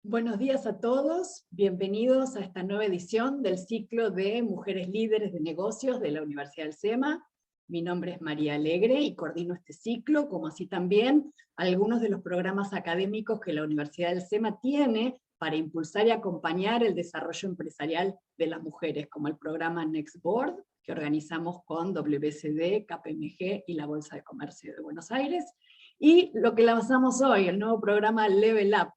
Buenos días a todos, bienvenidos a esta nueva edición del ciclo de Mujeres Líderes de Negocios de la Universidad del SEMA. Mi nombre es María Alegre y coordino este ciclo, como así también algunos de los programas académicos que la Universidad del SEMA tiene para impulsar y acompañar el desarrollo empresarial de las mujeres, como el programa Next Board, que organizamos con WCD, KPMG y la Bolsa de Comercio de Buenos Aires, y lo que lanzamos hoy, el nuevo programa Level Up,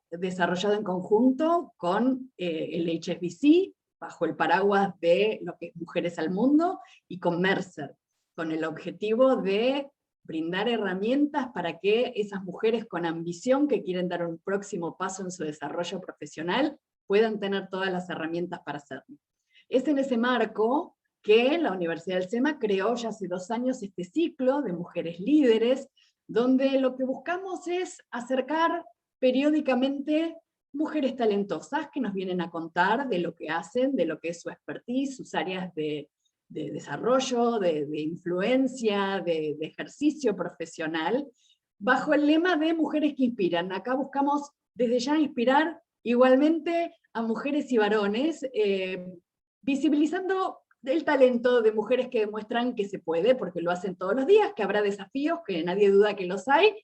desarrollado en conjunto con el HSBC, bajo el paraguas de lo que es Mujeres al Mundo, y con Mercer, con el objetivo de brindar herramientas para que esas mujeres con ambición que quieren dar un próximo paso en su desarrollo profesional puedan tener todas las herramientas para hacerlo. Es en ese marco que la Universidad del SEMA creó ya hace 2 años este ciclo de mujeres líderes, donde lo que buscamos es acercar periódicamente mujeres talentosas que nos vienen a contar de lo que hacen, de lo que es su expertise, sus áreas de desarrollo, de influencia, de ejercicio profesional, bajo el lema de Mujeres que Inspiran. Acá buscamos desde ya inspirar igualmente a mujeres y varones, visibilizando el talento de mujeres que demuestran que se puede, porque lo hacen todos los días, que habrá desafíos, que nadie duda que los hay,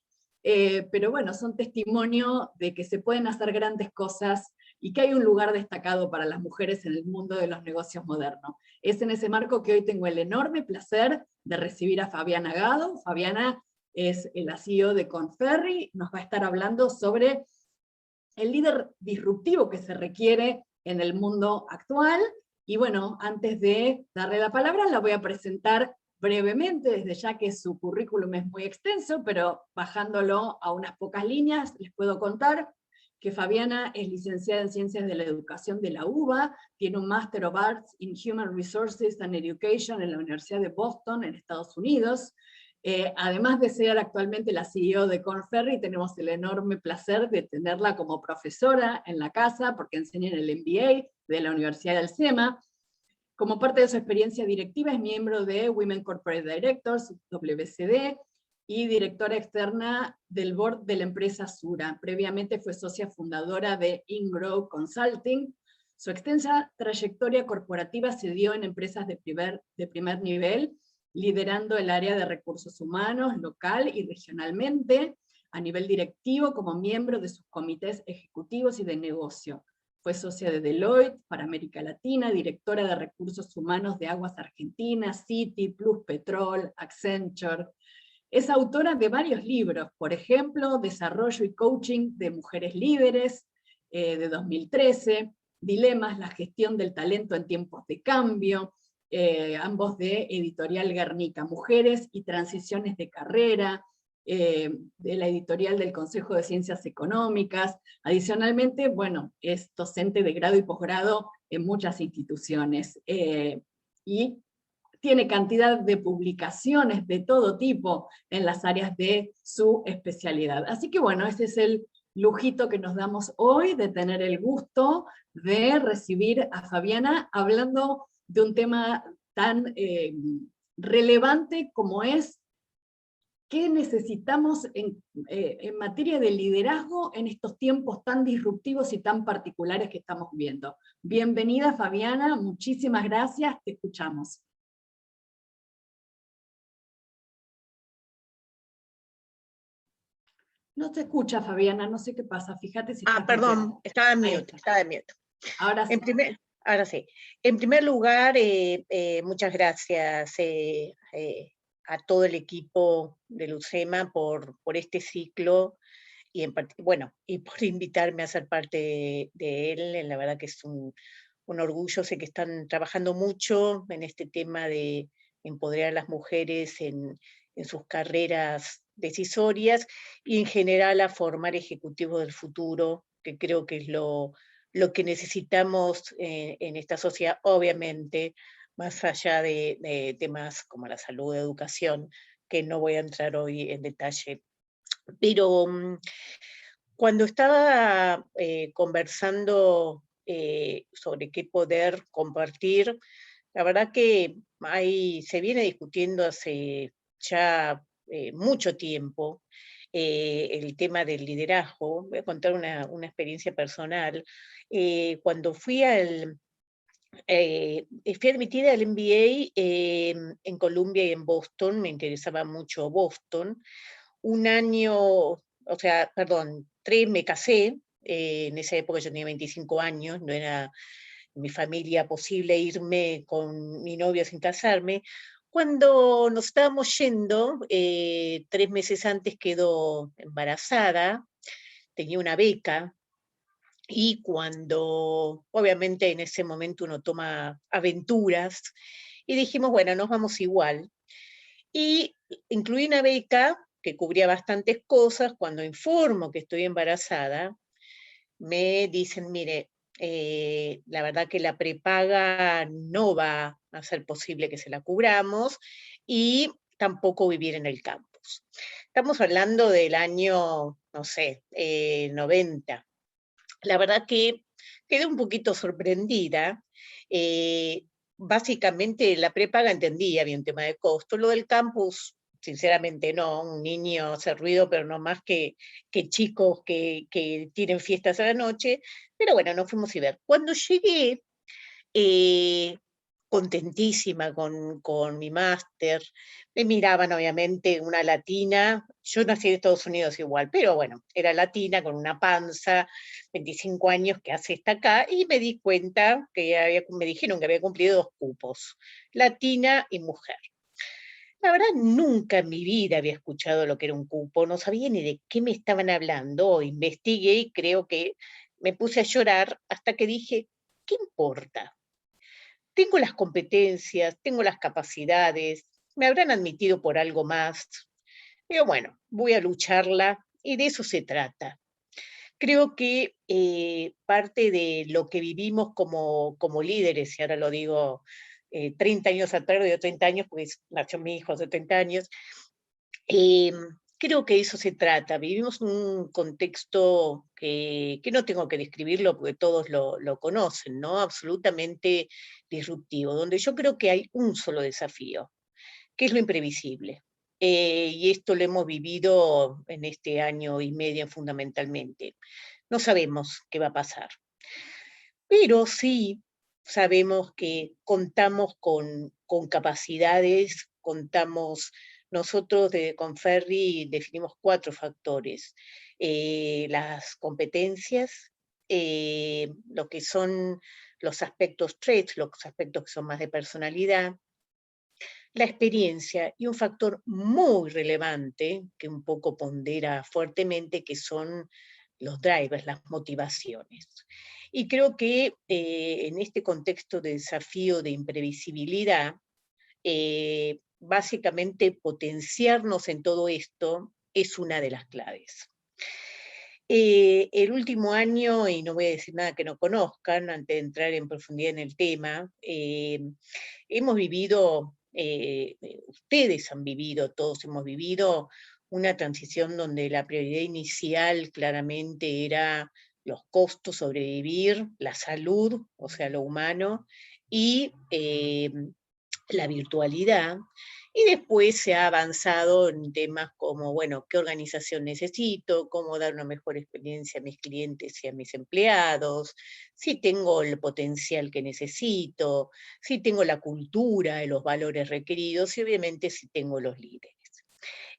pero bueno, son testimonio de que se pueden hacer grandes cosas y que hay un lugar destacado para las mujeres en el mundo de los negocios modernos. Es en ese marco que hoy tengo el enorme placer de recibir a Fabiana Gado. Fabiana es la CEO de Conferri, nos va a estar hablando sobre el líder disruptivo que se requiere en el mundo actual. Y bueno, antes de darle la palabra, la voy a presentar brevemente, desde ya que su currículum es muy extenso, pero bajándolo a unas pocas líneas, les puedo contar que Fabiana es licenciada en Ciencias de la Educación de la UBA, tiene un Master of Arts in Human Resources and Education en la Universidad de Boston, en Estados Unidos. Además de ser actualmente la CEO de Conferri, tenemos el enorme placer de tenerla como profesora en la casa, porque enseña en el MBA de la Universidad del SEMA. Como parte de su experiencia directiva, es miembro de Women Corporate Directors, WCD, y directora externa del board de la empresa Sura. Previamente fue socia fundadora de InGrow Consulting. Su extensa trayectoria corporativa se dio en empresas de primer nivel, liderando el área de recursos humanos local y regionalmente, a nivel directivo como miembro de sus comités ejecutivos y de negocio. Fue socia de Deloitte para América Latina, directora de recursos humanos de Aguas Argentinas, Citi, Plus Petrol, Accenture. Es autora de varios libros, por ejemplo, Desarrollo y Coaching de Mujeres Líderes, de 2013, Dilemas, la gestión del talento en tiempos de cambio, ambos de Editorial Guernica, Mujeres y Transiciones de Carrera, de la editorial del Consejo de Ciencias Económicas. Adicionalmente, bueno, es docente de grado y posgrado en muchas instituciones, y tiene cantidad de publicaciones de todo tipo en las áreas de su especialidad. Así que bueno, ese es el lujito que nos damos hoy, de tener el gusto de recibir a Fabiana hablando de un tema tan relevante como es qué necesitamos en materia de liderazgo en estos tiempos tan disruptivos y tan particulares que estamos viendo. Bienvenida, Fabiana, muchísimas gracias, te escuchamos. No te escucha, Fabiana, no sé qué pasa, fíjate si estás Perdón, estaba en Ahí mute, está. estaba en mute. Ahora sí. Ahora sí. En primer lugar, muchas gracias a todo el equipo del UCEMA por este ciclo y, y por invitarme a ser parte de él. La verdad que es un orgullo. Sé que están trabajando mucho en este tema de empoderar a las mujeres en sus carreras decisorias y en general a formar ejecutivos del futuro, que creo que es lo que necesitamos en esta sociedad, obviamente, más allá de temas como la salud, educación, que no voy a entrar hoy en detalle. Pero cuando estaba conversando sobre qué poder compartir, la verdad que se viene discutiendo hace ya mucho tiempo, el tema del liderazgo. Voy a contar una experiencia personal. Cuando fui admitida al MBA en Columbia y en Boston, me interesaba mucho Boston. Un año, o sea, perdón, 3 me casé, en esa época yo tenía 25 años, no era mi familia posible irme con mi novio sin casarme. Cuando nos estábamos yendo, 3 meses antes quedó embarazada, tenía una beca, y cuando, obviamente en ese momento uno toma aventuras, y dijimos, bueno, nos vamos igual. Y incluí una beca que cubría bastantes cosas. Cuando informo que estoy embarazada, me dicen, mire, la verdad que la prepaga no va a ser posible que se la cubramos, y tampoco vivir en el campus. Estamos hablando del año, no sé, 90. La verdad que quedé un poquito sorprendida. eh, Básicamente la prepaga entendía bien tema de costo, lo del campus, sinceramente no, un niño hace ruido, pero no más que chicos que tienen fiestas a la noche, pero bueno, nos fuimos a ver. Cuando llegué, eh, contentísima con mi máster. Me miraban, obviamente, una latina. Yo nací en Estados Unidos igual, pero bueno, era latina con una panza, 25 años que hace esta acá, y me di cuenta que me dijeron que había cumplido 2 cupos, latina y mujer. La verdad, nunca en mi vida había escuchado lo que era un cupo, no sabía ni de qué me estaban hablando, investigué y creo que me puse a llorar hasta que dije, ¿qué importa? Tengo las competencias, tengo las capacidades, me habrán admitido por algo más. Pero bueno, voy a lucharla y de eso se trata. Creo que parte de lo que vivimos como líderes, y ahora lo digo 30 años atrás, de 30 años, porque nació mi hijo hace 30 años, eh, creo que de eso se trata. Vivimos un contexto que no tengo que describirlo porque todos lo conocen, ¿no? Absolutamente disruptivo, donde yo creo que hay un solo desafío, que es lo imprevisible. Y esto lo hemos vivido en este año y medio fundamentalmente. No sabemos qué va a pasar, pero sí sabemos que contamos con capacidades, contamos, nosotros de Conferri definimos 4 factores: las competencias, lo que son los aspectos traits, los aspectos que son más de personalidad, la experiencia, y un factor muy relevante que un poco pondera fuertemente, que son los drivers, las motivaciones. Y creo que en este contexto de desafío de imprevisibilidad, básicamente potenciarnos en todo esto es una de las claves. El último año, y no voy a decir nada que no conozcan antes de entrar en profundidad en el tema, hemos vivido, ustedes han vivido, todos hemos vivido una transición donde la prioridad inicial claramente era los costos, sobrevivir, la salud, o sea, lo humano, y la virtualidad. Y después se ha avanzado en temas como, bueno, ¿qué organización necesito? ¿Cómo dar una mejor experiencia a mis clientes y a mis empleados? Si tengo el potencial que necesito, si tengo la cultura y los valores requeridos, y obviamente si tengo los líderes.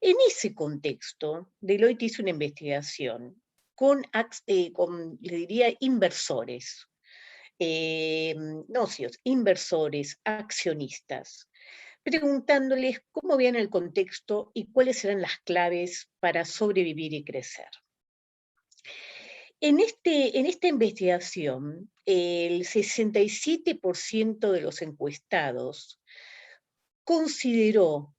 En ese contexto, Deloitte hizo una investigación le diría, inversores, socios, inversores, accionistas, preguntándoles cómo veían el contexto y cuáles eran las claves para sobrevivir y crecer. En esta investigación, el 67% de los encuestados consideró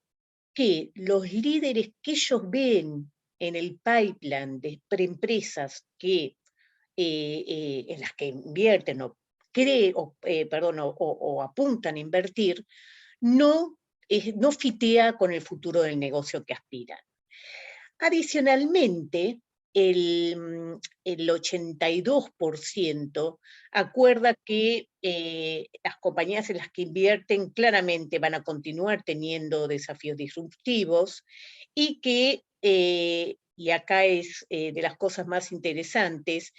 que los líderes que ellos ven en el pipeline de empresas en las que invierten o apuntan a invertir, no fitea con el futuro del negocio que aspiran. Adicionalmente, el 82% acuerda que las compañías en las que invierten claramente van a continuar teniendo desafíos disruptivos, y que y acá es de las cosas más interesantes,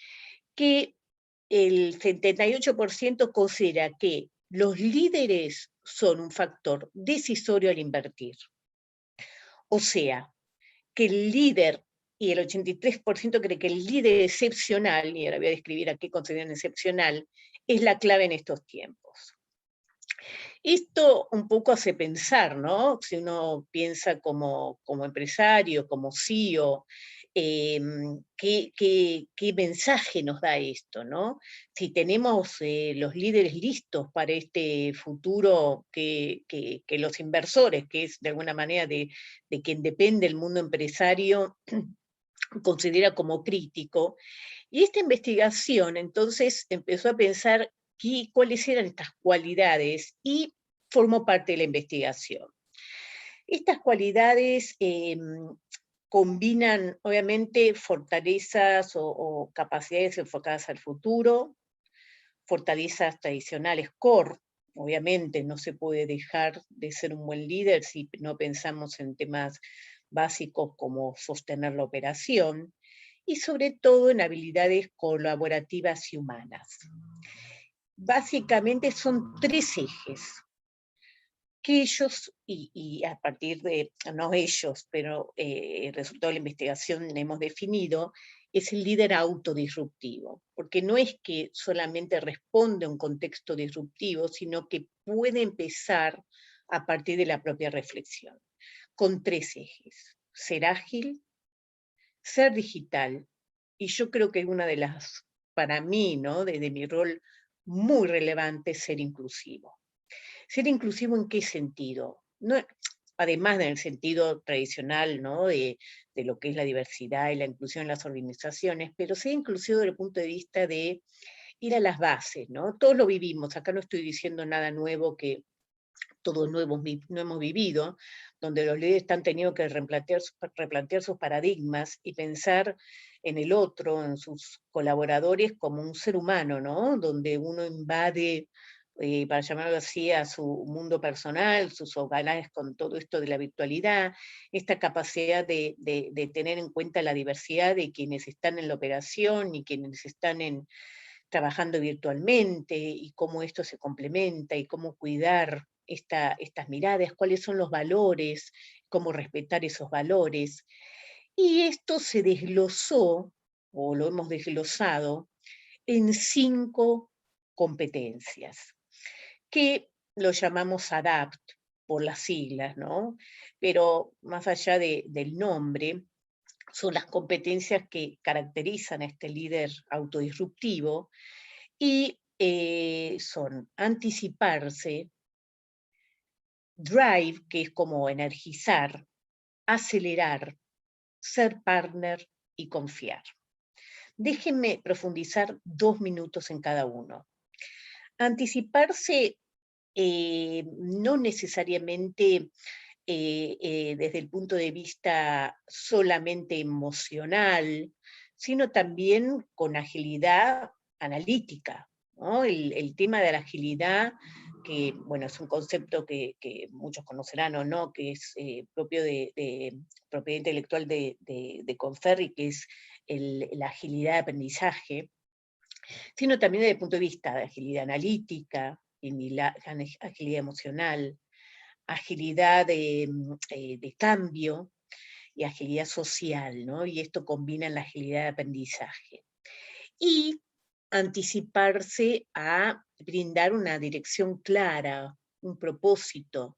que el 78% considera que los líderes son un factor decisorio al invertir. O sea, que el líder, y el 83% cree que el líder excepcional, y ahora voy a describir a qué consideran excepcional, es la clave en estos tiempos. Esto un poco hace pensar, ¿no? Si uno piensa como empresario, como CEO, ¿qué mensaje nos da esto, ¿no? Si tenemos los líderes listos para este futuro que los inversores, que es de alguna manera de quien depende el mundo empresario, considera como crítico. Y esta investigación entonces empezó a pensar cuáles eran estas cualidades y formó parte de la investigación. Estas cualidades combinan obviamente fortalezas o capacidades enfocadas al futuro, fortalezas tradicionales core. Obviamente no se puede dejar de ser un buen líder si no pensamos en temas básicos como sostener la operación, y sobre todo en habilidades colaborativas y humanas. Básicamente son 3 ejes que ellos, y a partir de, no ellos, pero el resultado de la investigación hemos definido, es el líder autodisruptivo, porque no es que solamente responde a un contexto disruptivo, sino que puede empezar a partir de la propia reflexión, con 3 ejes: ser ágil, ser digital, y yo creo que una de las, para mí, ¿no?, desde mi rol muy relevante, es ser inclusivo. ¿Ser inclusivo en qué sentido? No, además del sentido tradicional, ¿no?, de lo que es la diversidad y la inclusión en las organizaciones, pero ser inclusivo desde el punto de vista de ir a las bases, ¿no? Todos lo vivimos, acá no estoy diciendo nada nuevo que todos no hemos vivido, donde los líderes han tenido que replantear sus paradigmas y pensar en el otro, en sus colaboradores, como un ser humano, ¿no? Donde uno invade, para llamarlo así, a su mundo personal, sus hogares con todo esto de la virtualidad, esta capacidad de tener en cuenta la diversidad de quienes están en la operación y quienes están trabajando virtualmente, y cómo esto se complementa, y cómo cuidar estas miradas, cuáles son los valores, cómo respetar esos valores. Y esto se desglosó, o lo hemos desglosado, en 5 competencias, que lo llamamos ADAPT por las siglas, ¿no? Pero más allá del nombre, son las competencias que caracterizan a este líder autodisruptivo, y son anticiparse, drive, que es como energizar, acelerar, ser partner y confiar. Déjenme profundizar 2 minutos en cada uno. Anticiparse no necesariamente desde el punto de vista solamente emocional, sino también con agilidad analítica, ¿no? El tema de la agilidad, que bueno, es un concepto que muchos conocerán o no, que es propio de propiedad intelectual de Conferri, que es la agilidad de aprendizaje, sino también desde el punto de vista de agilidad analítica, agilidad emocional, agilidad de cambio y agilidad social, ¿no? Y esto combina la agilidad de aprendizaje. Y anticiparse a brindar una dirección clara, un propósito,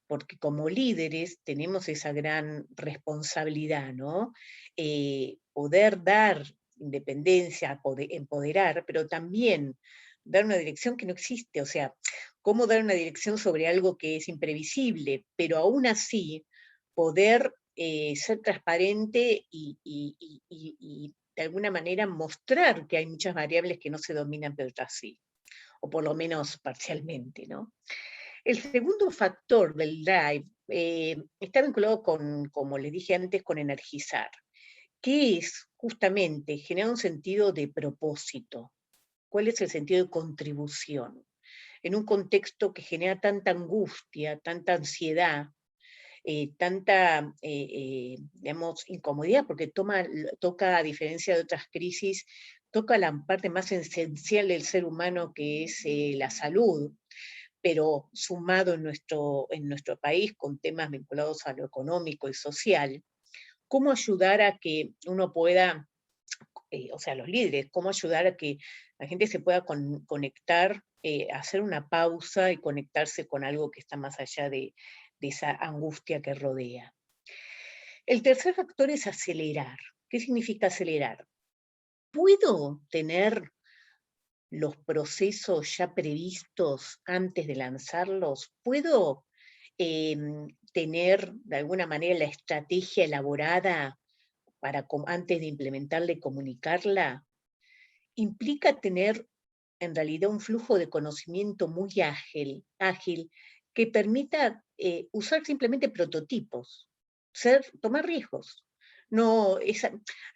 porque como líderes tenemos esa gran responsabilidad, ¿no? Poder dar independencia, poder empoderar, pero también dar una dirección que no existe, o sea, cómo dar una dirección sobre algo que es imprevisible, pero aún así poder ser transparente y de alguna manera mostrar que hay muchas variables que no se dominan, pero otras sí, o por lo menos parcialmente, ¿no? El segundo factor del drive está vinculado con, como les dije antes, con energizar, que es justamente generar un sentido de propósito. ¿Cuál es el sentido de contribución? En un contexto que genera tanta angustia, tanta ansiedad, tanta, digamos, incomodidad, porque toca, a diferencia de otras crisis, toca la parte más esencial del ser humano, que es la salud, pero sumado en nuestro país con temas vinculados a lo económico y social. ¿Cómo ayudar a que uno pueda, o sea, los líderes, cómo ayudar a que la gente se pueda conectar, hacer una pausa y conectarse con algo que está más allá de esa angustia que rodea? El tercer factor es acelerar. ¿Qué significa acelerar? ¿Puedo tener los procesos ya previstos antes de lanzarlos? ¿Puedo tener de alguna manera la estrategia elaborada para antes de implementarla y comunicarla? Implica tener en realidad un flujo de conocimiento muy ágil que permita usar simplemente prototipos, tomar riesgos. No,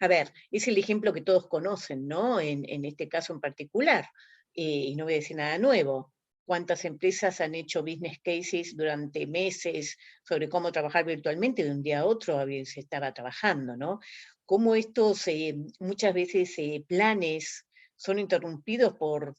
a ver, es el ejemplo que todos conocen, ¿no? En este caso en particular, y no voy a decir nada nuevo. ¿Cuántas empresas han hecho business cases durante meses sobre cómo trabajar virtualmente? De un día a otro se estaba trabajando, ¿no? Cómo estos muchas veces planes son interrumpidos por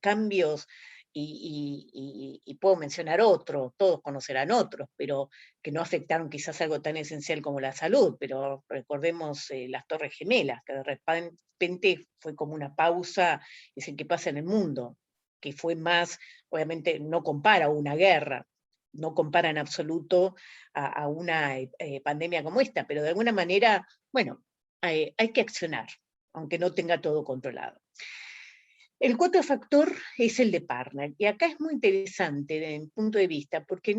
cambios, y puedo mencionar otros, todos conocerán otros, pero que no afectaron quizás algo tan esencial como la salud, pero recordemos las Torres Gemelas, que de repente fue como una pausa, es el que pasa en el mundo, que fue más, obviamente no compara una guerra, no compara en absoluto a una pandemia como esta, pero de alguna manera, bueno, hay que accionar, aunque no tenga todo controlado. El cuarto factor es el de partner, y acá es muy interesante desde mi punto de vista, porque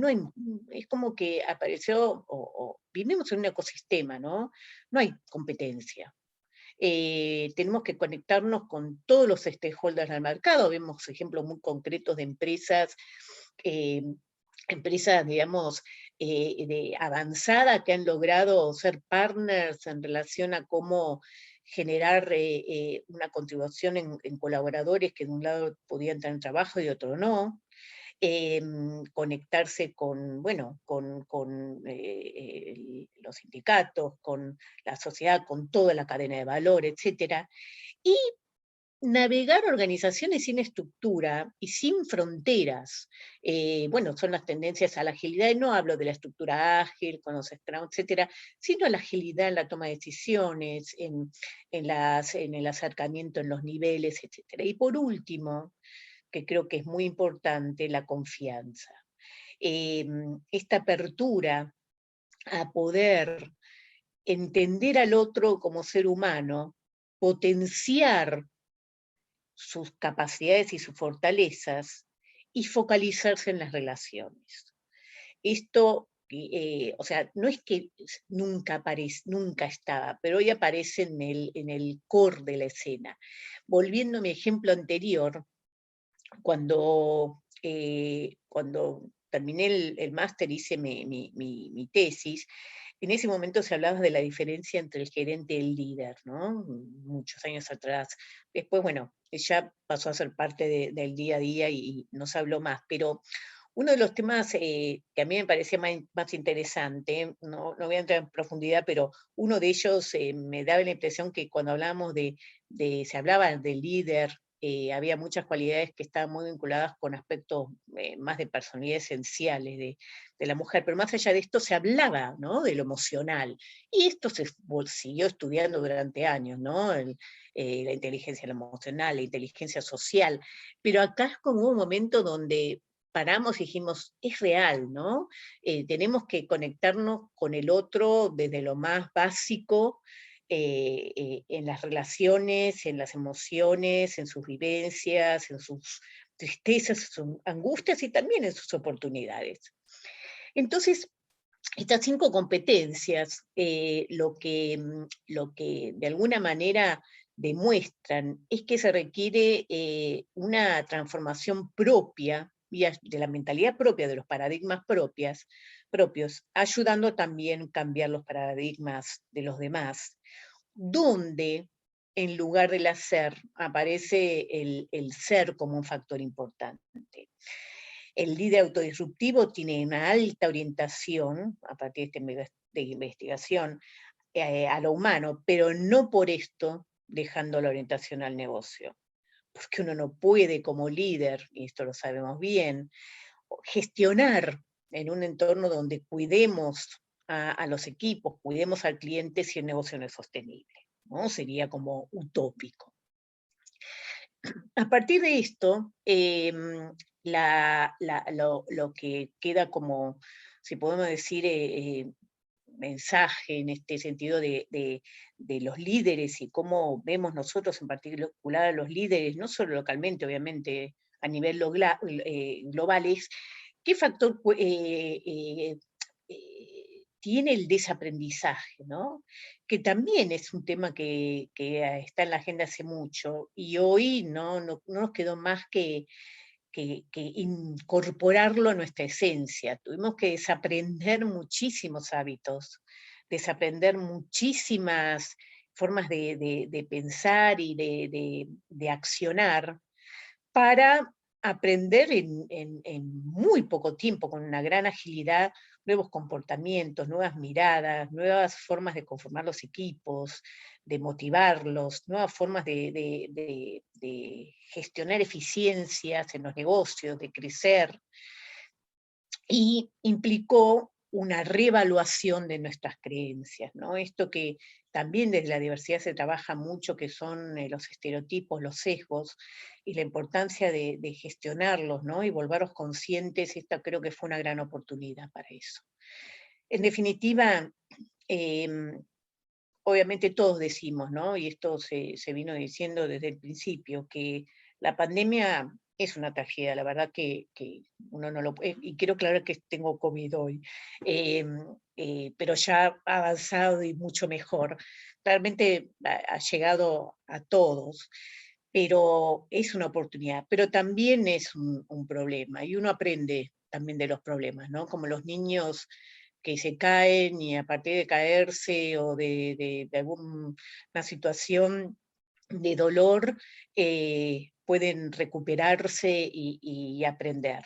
es como que apareció, vivimos en un ecosistema, ¿no? No hay competencia. Tenemos que conectarnos con todos los stakeholders del mercado, vemos ejemplos muy concretos de eh, empresas, digamos, de avanzada que han logrado ser partners en relación a cómo generar una contribución en colaboradores que de un lado podían tener trabajo y de otro no, conectarse con, bueno, con los sindicatos, con la sociedad, con toda la cadena de valor, etcétera, y navegar organizaciones sin estructura y sin fronteras. Bueno, son las tendencias a la agilidad, y no hablo de la estructura ágil, con los Scrum, etcétera, sino a la agilidad en la toma de decisiones, en el acercamiento en los niveles, etcétera. Y por último, que creo que es muy importante, la confianza. Esta apertura a poder entender al otro como ser humano, potenciar sus capacidades y sus fortalezas y focalizarse en las relaciones. Esto, o sea, no es que nunca estaba, pero hoy aparece en el core de la escena. Volviendo a mi ejemplo anterior, cuando terminé el máster, hice mi tesis, en ese momento se hablaba de la diferencia entre el gerente y el líder, ¿no? Muchos años atrás. Después, bueno, ya pasó a ser parte del día a día y no se habló más, pero uno de los temas que a mí me parecía más interesante, no voy a entrar en profundidad, pero uno de ellos me daba la impresión que cuando hablábamos se hablaba del líder, había muchas cualidades que estaban muy vinculadas con aspectos más de personalidad esenciales de la mujer, pero más allá de esto se hablaba, ¿no?, de lo emocional, y esto se siguió estudiando durante años, ¿no?, la inteligencia emocional, la inteligencia social, pero acá es como un momento donde paramos y dijimos, es real, ¿no? Tenemos que conectarnos con el otro desde lo más básico, en las relaciones, en las emociones, en sus vivencias, en sus tristezas, sus angustias y también en sus oportunidades. Entonces, estas 5 competencias, lo que de alguna manera demuestran es que se requiere una transformación propia, de la mentalidad propia, de los paradigmas propios, ayudando también a cambiar los paradigmas de los demás, donde en lugar del hacer aparece el ser como un factor importante. El líder autodisruptivo tiene una alta orientación, a partir de investigación, a lo humano, pero no por esto dejando la orientación al negocio. Porque uno no puede como líder, y esto lo sabemos bien, gestionar en un entorno donde cuidemos a los equipos, cuidemos al cliente si el negocio no es sostenible, ¿no? Sería como utópico. A partir de esto, lo que queda como, si podemos decir, mensaje en este sentido de los líderes y cómo vemos nosotros en particular a los líderes, no solo localmente, obviamente, a nivel global, es qué factor tiene el desaprendizaje, ¿no? Que también es un tema que está en la agenda hace mucho y hoy no nos quedó más que incorporarlo a nuestra esencia. Tuvimos que desaprender muchísimos hábitos, desaprender muchísimas formas de pensar y de accionar para aprender en muy poco tiempo, con una gran agilidad, nuevos comportamientos, nuevas miradas, nuevas formas de conformar los equipos, de motivarlos, nuevas formas de gestionar eficiencias en los negocios, de crecer, y implicó una reevaluación de nuestras creencias, ¿no? Esto que también desde la diversidad se trabaja mucho, que son los estereotipos, los sesgos, y la importancia de gestionarlos, ¿no? Y volverlos conscientes, esta creo que fue una gran oportunidad para eso. En definitiva, obviamente todos decimos, ¿no? Y esto se vino diciendo desde el principio, que la pandemia es una tragedia, la verdad que uno no lo puede, y quiero aclarar que tengo COVID hoy, pero ya ha avanzado y mucho mejor. Realmente ha llegado a todos, pero es una oportunidad, pero también es un problema, y uno aprende también de los problemas, ¿no? Como los niños que se caen y a partir de caerse o de alguna situación de dolor, pueden recuperarse y aprender.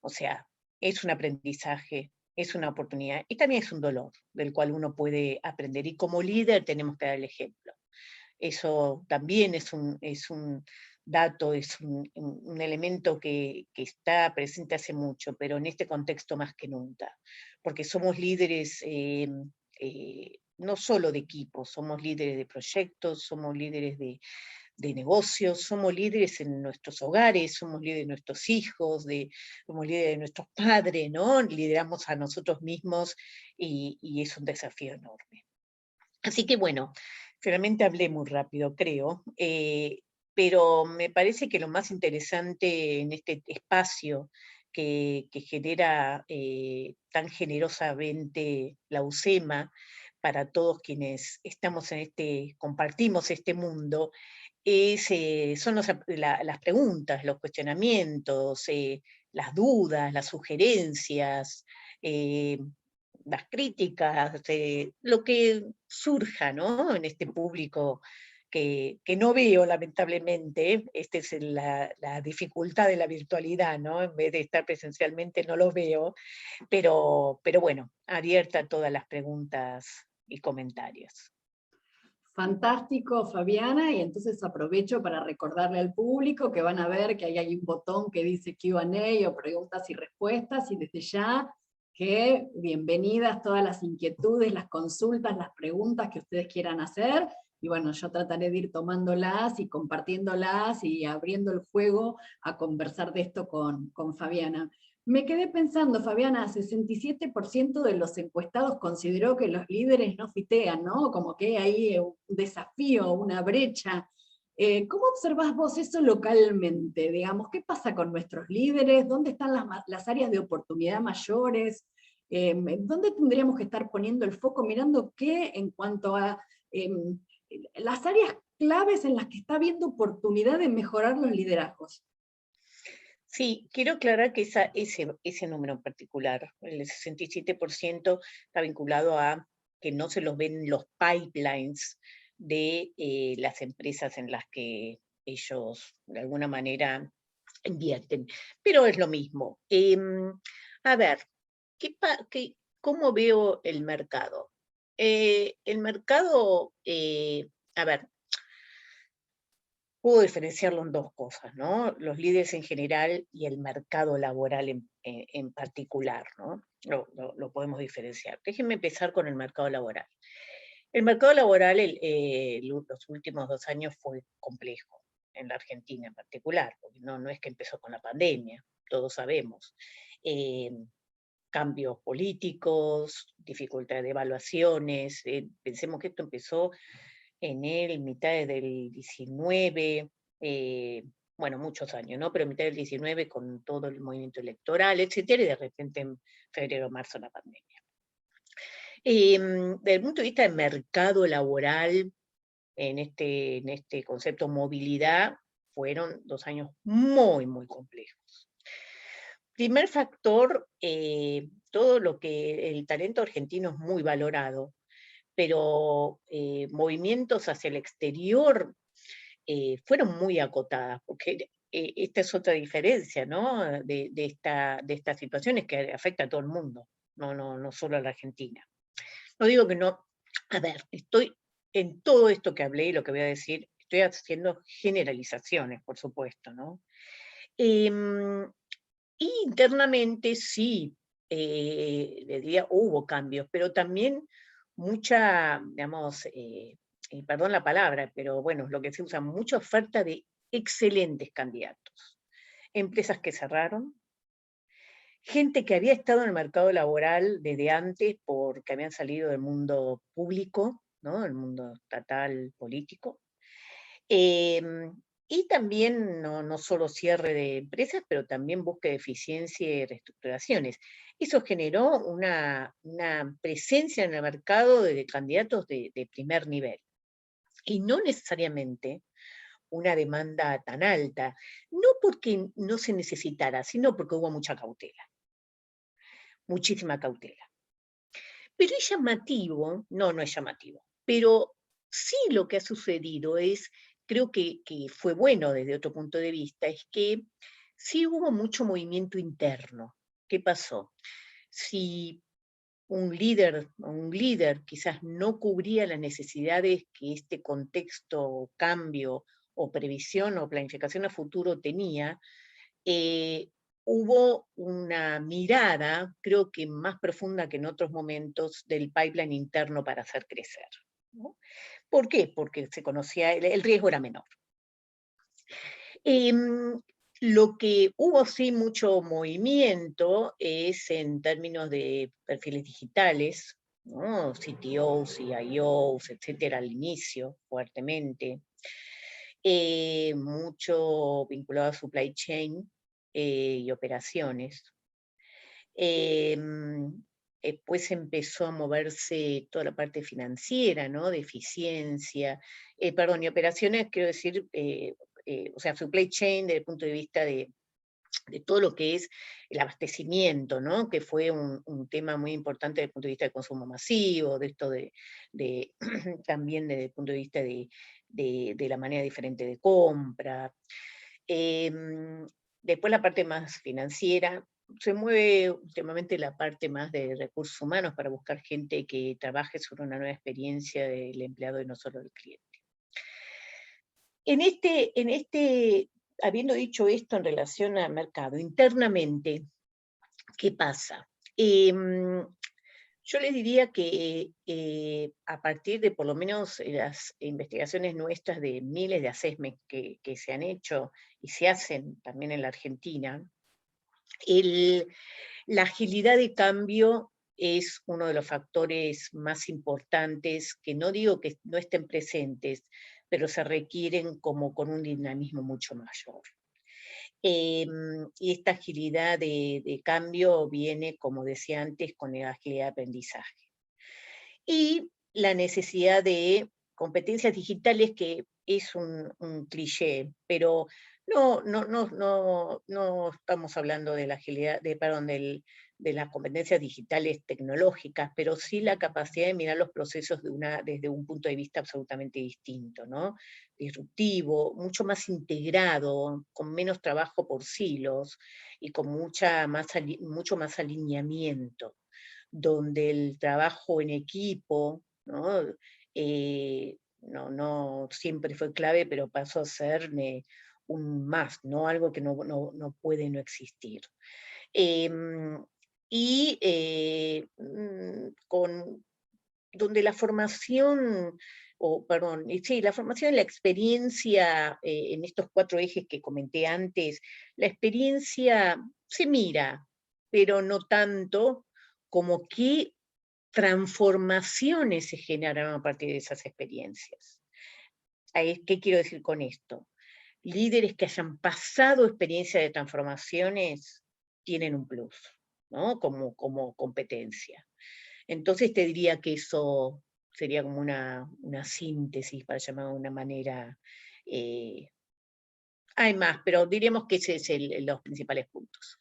O sea, es un aprendizaje, es una oportunidad y también es un dolor del cual uno puede aprender. Y como líder tenemos que dar el ejemplo. Eso también es un dato, es un elemento que está presente hace mucho, pero en este contexto más que nunca, porque somos líderes no solo de equipos, somos líderes de proyectos, somos líderes de negocios, somos líderes en nuestros hogares, somos líderes de nuestros hijos, somos líderes de nuestros padres, ¿no? Lideramos a nosotros mismos y es un desafío enorme. Así que bueno, finalmente hablé muy rápido, creo, pero me parece que lo más interesante en este espacio que genera tan generosamente la UCEMA para todos quienes estamos compartimos este mundo, son las preguntas, los cuestionamientos, las dudas, las sugerencias, las críticas, lo que surja, ¿no? En este público que no veo, lamentablemente. Esta es la dificultad de la virtualidad, ¿no? En vez de estar presencialmente no los veo, pero bueno, abierta a todas las preguntas y comentarios. Fantástico, Fabiana, y entonces aprovecho para recordarle al público que van a ver que ahí hay un botón que dice Q&A o preguntas y respuestas, y desde ya que bienvenidas todas las inquietudes, las consultas, las preguntas que ustedes quieran hacer, y bueno, yo trataré de ir tomándolas y compartiéndolas y abriendo el juego a conversar de esto con Fabiana. Me quedé pensando, Fabiana, 67% de los encuestados consideró que los líderes no fitean, ¿no? Como que hay un desafío, una brecha. ¿Cómo observás vos eso localmente? Digamos, ¿qué pasa con nuestros líderes? ¿Dónde están las áreas de oportunidad mayores? ¿Dónde tendríamos que estar poniendo el foco, mirando qué en cuanto a las áreas claves en las que está habiendo oportunidad de mejorar los liderazgos? Sí, quiero aclarar que ese número en particular, el 67%, está vinculado a que no se los ven los pipelines de las empresas en las que ellos, de alguna manera, invierten, pero es lo mismo. A ver, ¿cómo veo el mercado? El mercado, a ver, puedo diferenciarlo en dos cosas, ¿no? Los líderes en general y el mercado laboral en particular, ¿no? Lo podemos diferenciar. Déjenme empezar con el mercado laboral. El mercado laboral los últimos 2 años fue complejo, en la Argentina en particular, porque no es que empezó con la pandemia, todos sabemos. Eh, Cambios políticos, dificultad de evaluaciones, pensemos que esto empezó en mitad del 19, bueno, muchos años, ¿no? Pero en mitad del 19 con todo el movimiento electoral, etcétera, y de repente en febrero, marzo la pandemia. Desde el punto de vista del mercado laboral, en este concepto movilidad, fueron 2 años muy, muy complejos. Primer factor, todo lo que el talento argentino es muy valorado, pero movimientos hacia el exterior fueron muy acotadas, porque esta es otra diferencia, ¿no? De estas situaciones que afecta a todo el mundo, no solo a la Argentina. No digo que no, a ver, estoy en todo esto que hablé y lo que voy a decir, estoy haciendo generalizaciones, por supuesto, ¿no? Y internamente sí, le diría, hubo cambios, pero también mucha, digamos, perdón la palabra, pero bueno, lo que se usa, mucha oferta de excelentes candidatos. Empresas que cerraron, gente que había estado en el mercado laboral desde antes porque habían salido del mundo público, ¿no? El mundo estatal, político. Y también no solo cierre de empresas, pero también búsqueda de eficiencia y reestructuraciones. Eso generó una presencia en el mercado de candidatos de primer nivel. Y no necesariamente una demanda tan alta, no porque no se necesitara, sino porque hubo mucha cautela, muchísima cautela. Pero es llamativo, no es llamativo, pero sí lo que ha sucedido es, creo que fue bueno desde otro punto de vista, es que sí hubo mucho movimiento interno. ¿Qué pasó? Si un líder quizás no cubría las necesidades que este contexto, cambio o previsión o planificación a futuro tenía, hubo una mirada, creo que más profunda que en otros momentos, del pipeline interno para hacer crecer, ¿no? ¿Por qué? Porque se conocía, el riesgo era menor. Lo que hubo sí mucho movimiento es en términos de perfiles digitales, ¿no? CTOs, CIOs, etcétera, al inicio, fuertemente. Mucho vinculado a supply chain y operaciones. Después empezó a moverse toda la parte financiera, ¿no? De eficiencia, perdón, y operaciones, quiero decir, o sea, supply chain desde el punto de vista de todo lo que es el abastecimiento, ¿no? Que fue un tema muy importante desde el punto de vista del consumo masivo, de esto también desde el punto de vista de la manera diferente de compra. Después la parte más financiera, se mueve últimamente la parte más de recursos humanos para buscar gente que trabaje sobre una nueva experiencia del empleado y no solo del cliente. Habiendo dicho esto en relación al mercado, internamente, ¿qué pasa? Yo les diría que a partir de por lo menos las investigaciones nuestras de miles de assessments que se han hecho y se hacen también en la Argentina, la agilidad de cambio es uno de los factores más importantes, que no digo que no estén presentes, pero se requieren como con un dinamismo mucho mayor. Y esta agilidad de cambio viene, como decía antes, con la agilidad de aprendizaje. Y la necesidad de competencias digitales, que es un cliché, pero No estamos hablando de la agilidad, perdón, de las competencias digitales tecnológicas, pero sí la capacidad de mirar los procesos desde un punto de vista absolutamente distinto, ¿no? Disruptivo, mucho más integrado, con menos trabajo por silos y con mucho más alineamiento, donde el trabajo en equipo, ¿no? No siempre fue clave, pero pasó a ser un más, ¿no? Algo que no puede no existir. Em, donde la formación, sí, la formación y la experiencia en estos 4 ejes que comenté antes, la experiencia se mira, pero no tanto como qué transformaciones se generaron a partir de esas experiencias. ¿Qué quiero decir con esto? Líderes que hayan pasado experiencia de transformaciones tienen un plus, ¿no? Como competencia. Entonces te diría que eso sería como una síntesis, para llamar de una manera. Hay más, pero diríamos que ese es los principales puntos.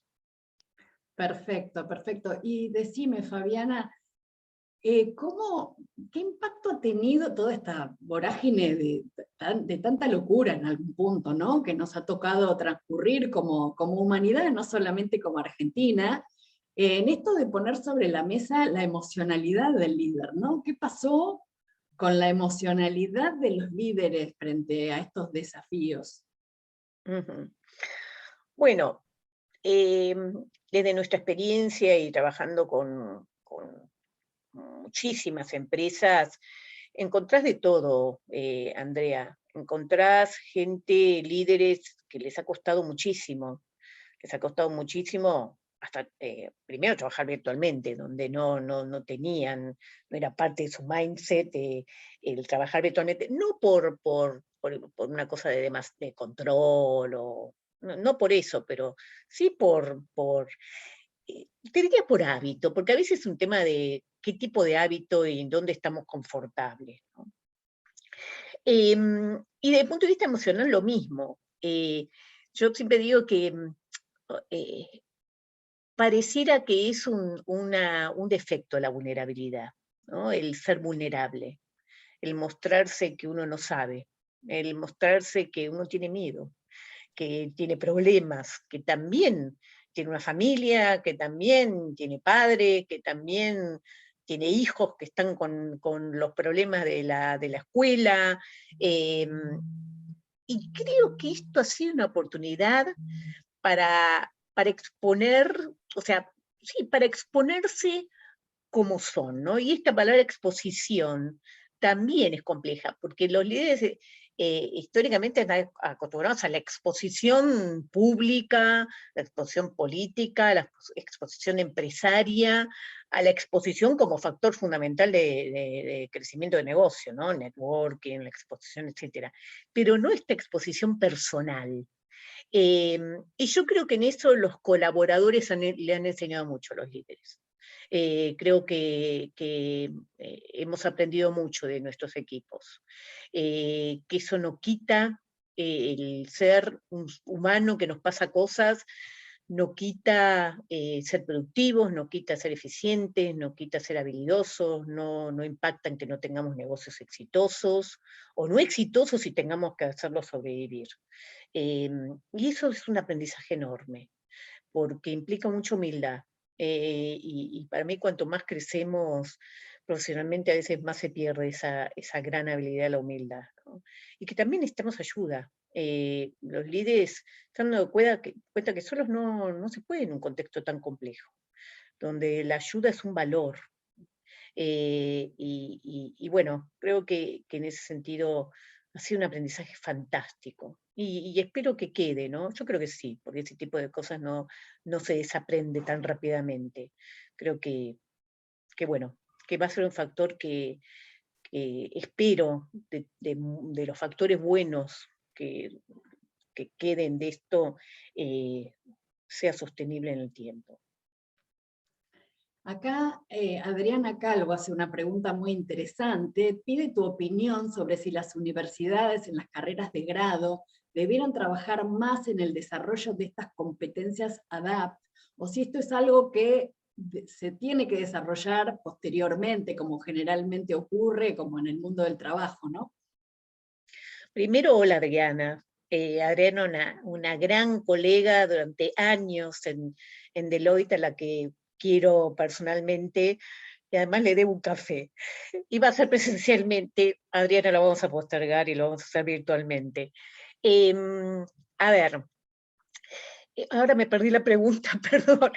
Perfecto, perfecto. Y decime, Fabiana, ¿qué impacto ha tenido toda esta vorágine de tanta locura en algún punto, ¿no? Que nos ha tocado transcurrir como humanidad, no solamente como Argentina, en esto de poner sobre la mesa la emocionalidad del líder, ¿no? ¿Qué pasó con la emocionalidad de los líderes frente a estos desafíos? Bueno, desde nuestra experiencia y trabajando con muchísimas empresas, encontrás de todo, Andrea. Encontrás gente, líderes que les ha costado muchísimo, hasta primero trabajar virtualmente, donde no tenían, no era parte de su mindset el trabajar virtualmente, no por una cosa de control, no por eso, pero sí te diría por hábito, porque a veces es un tema de qué tipo de hábito y en dónde estamos confortables, ¿no? Y desde el punto de vista emocional lo mismo. Yo siempre digo que eh, pareciera que es un defecto la vulnerabilidad, ¿no? El ser vulnerable, el mostrarse que uno no sabe, el mostrarse que uno tiene miedo, que tiene problemas, que también tiene una familia, que también tiene padre, que también tiene hijos que están con los problemas de la escuela. Y creo que esto ha sido una oportunidad para exponer, o sea, sí, para exponerse como son, ¿no? Y esta palabra exposición también es compleja, porque los líderes históricamente están acostumbrados a la exposición pública, la exposición política, la exposición empresaria, a la exposición como factor fundamental de crecimiento de negocio, ¿no? Networking, la exposición, etcétera. Pero no esta exposición personal. Y yo creo que en eso los colaboradores le han enseñado mucho a los líderes. Creo que hemos aprendido mucho de nuestros equipos, que eso no quita el ser un humano que nos pasa cosas, no quita ser productivos, no quita ser eficientes, no quita ser habilidosos, no impacta en que no tengamos negocios exitosos, o no exitosos y tengamos que hacerlos sobrevivir. Y eso es un aprendizaje enorme, porque implica mucha humildad. Y para mí, cuanto más crecemos profesionalmente, a veces más se pierde esa gran habilidad de la humildad, ¿no? Y que también necesitamos ayuda. Los líderes están dando cuenta que solos no se puede en un contexto tan complejo, donde la ayuda es un valor. Y bueno, creo que en ese sentido ha sido un aprendizaje fantástico. Y espero que quede, ¿no? Yo creo que sí, porque ese tipo de cosas no se desaprende tan rápidamente. Creo bueno, que va a ser un factor que espero de los factores buenos que queden de esto, sea sostenible en el tiempo. Acá Adriana Calvo hace una pregunta muy interesante, pide tu opinión sobre si las universidades en las carreras de grado debieran trabajar más en el desarrollo de estas competencias ADAPT, o si esto es algo que se tiene que desarrollar posteriormente, como generalmente ocurre, como en el mundo del trabajo, ¿no? Primero, hola Adriana. Adriana, una gran colega durante años en Deloitte, a la que quiero personalmente, y además le debo un café. Iba a ser presencialmente, Adriana, lo vamos a postergar y lo vamos a hacer virtualmente. A ver, ahora me perdí la pregunta, perdón.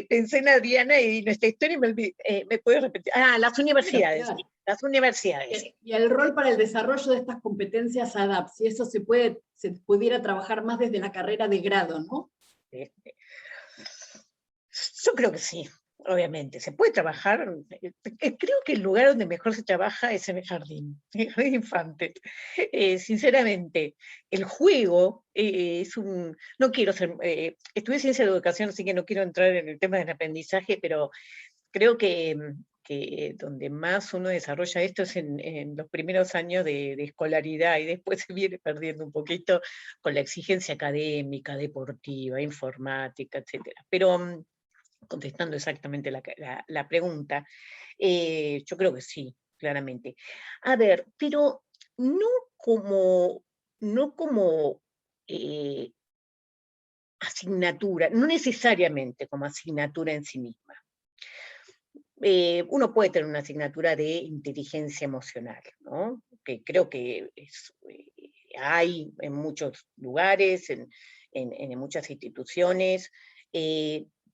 Pensé en Adriana y nuestra historia me olvidé. ¿Me puedes repetir? Ah, las universidades. Claro. Sí, las universidades. Y el rol para el desarrollo de estas competencias ADAPT, si eso se pudiera trabajar más desde la carrera de grado, ¿no? Yo creo que sí, obviamente. Se puede trabajar. Creo que el lugar donde mejor se trabaja es en el jardín de infantes. Sinceramente, el juego es un... No quiero ser... estudié ciencia de educación, así que no quiero entrar en el tema del aprendizaje, pero creo que donde más uno desarrolla esto es en los primeros años de escolaridad, y después se viene perdiendo un poquito con la exigencia académica, deportiva, informática, etcétera. Pero contestando exactamente la pregunta, yo creo que sí, claramente. A ver, pero no como, no como asignatura, no necesariamente como asignatura en sí misma. Uno puede tener una asignatura de inteligencia emocional, ¿no? Que creo que hay en muchos lugares, en muchas instituciones,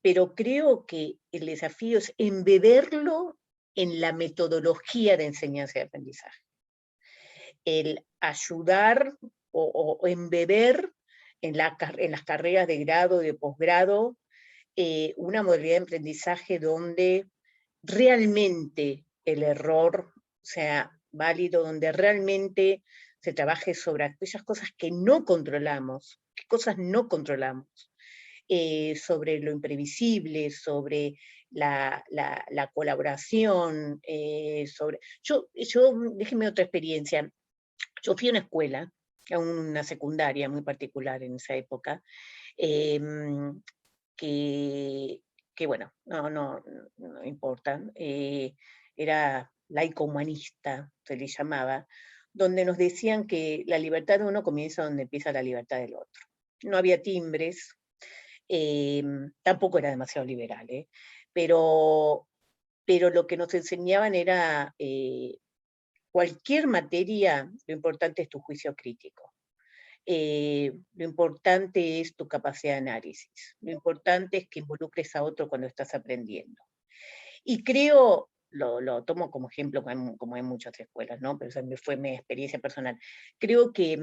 pero creo que el desafío es embeberlo en la metodología de enseñanza y aprendizaje. El ayudar o embeber en las carreras de grado y de posgrado una modalidad de aprendizaje donde realmente el error sea válido, donde realmente se trabaje sobre aquellas cosas que no controlamos, qué cosas no controlamos, sobre lo imprevisible, sobre la colaboración, déjeme otra experiencia. Yo fui a una escuela, a una secundaria muy particular en esa época, eh, que bueno, no importa, era laico humanista, se le llamaba, donde nos decían que la libertad de uno comienza donde empieza la libertad del otro. No había timbres, tampoco era demasiado liberal, pero, pero lo que nos enseñaban era cualquier materia, lo importante es tu juicio crítico. Lo importante es tu capacidad de análisis, lo importante es que involucres a otro cuando estás aprendiendo. Y creo, lo tomo como ejemplo, como hay muchas escuelas, ¿no? Pero esa fue mi experiencia personal. Creo que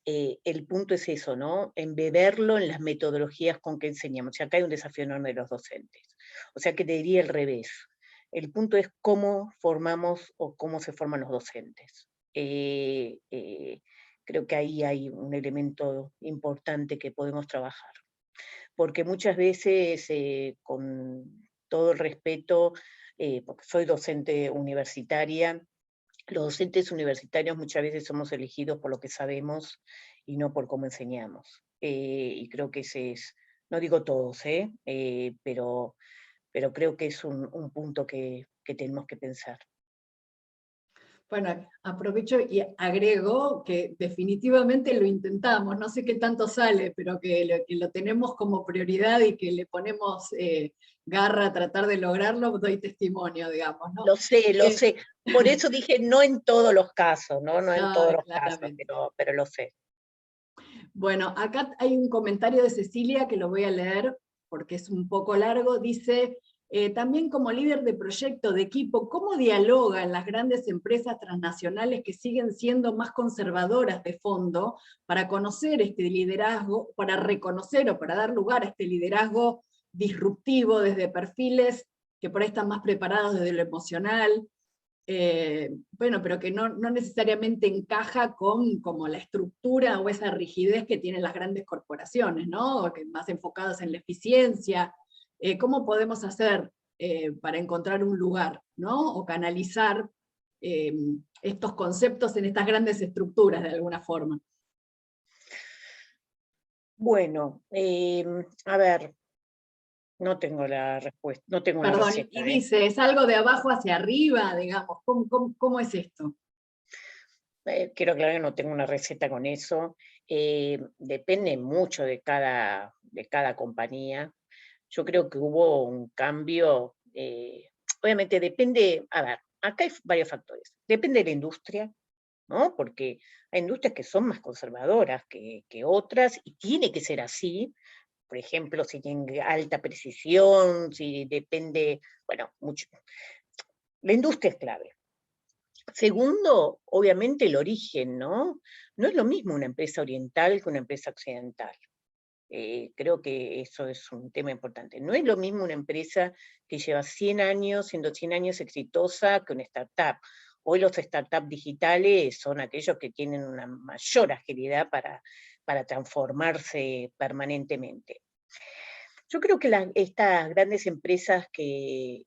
el punto es eso, ¿no? Embeberlo en las metodologías con que enseñamos. Y acá hay un desafío enorme de los docentes. O sea que te diría el revés. El punto es cómo formamos o cómo se forman los docentes. Creo que ahí hay un elemento importante que podemos trabajar. Porque muchas veces, con todo el respeto, porque soy docente universitaria, los docentes universitarios muchas veces somos elegidos por lo que sabemos y no por cómo enseñamos. Y creo que ese es, no digo todos, pero creo que es un punto que tenemos que pensar. Bueno, aprovecho y agrego que definitivamente lo intentamos, no sé qué tanto sale, pero que lo tenemos como prioridad y que le ponemos garra a tratar de lograrlo, doy testimonio, digamos, ¿no? Lo sé. Por eso dije no en todos los casos, no en todos los casos, claramente. pero lo sé. Bueno, acá hay un comentario de Cecilia que lo voy a leer porque es un poco largo. Dice, también como líder de proyecto, de equipo, ¿cómo dialogan las grandes empresas transnacionales que siguen siendo más conservadoras de fondo para conocer este liderazgo, para reconocer o para dar lugar a este liderazgo disruptivo desde perfiles que por ahí están más preparados desde lo emocional? Bueno, pero que no necesariamente encaja con como la estructura o esa rigidez que tienen las grandes corporaciones, ¿no? Que más enfocadas en la eficiencia. ¿Cómo podemos hacer para encontrar un lugar, ¿no? O canalizar estos conceptos en estas grandes estructuras de alguna forma? Bueno, a ver, no tengo la respuesta, no tengo una Perdón, receta, y ¿eh? dice, ¿es algo de abajo hacia arriba, digamos? ¿Cómo es esto? Quiero aclarar que no tengo una receta con eso. Depende mucho de cada compañía. Yo creo que hubo un cambio, obviamente depende, a ver, acá hay varios factores. Depende de la industria, ¿no? Porque hay industrias que son más conservadoras que otras y tiene que ser así. Por ejemplo, si tienen alta precisión, si depende, bueno, mucho. La industria es clave. Segundo, obviamente el origen, ¿no? No es lo mismo una empresa oriental que una empresa occidental. Creo que eso es un tema importante. No es lo mismo una empresa que lleva 100 años, siendo 100 años exitosa, que una startup. Hoy los startups digitales son aquellos que tienen una mayor agilidad para transformarse permanentemente. Yo creo que estas grandes empresas que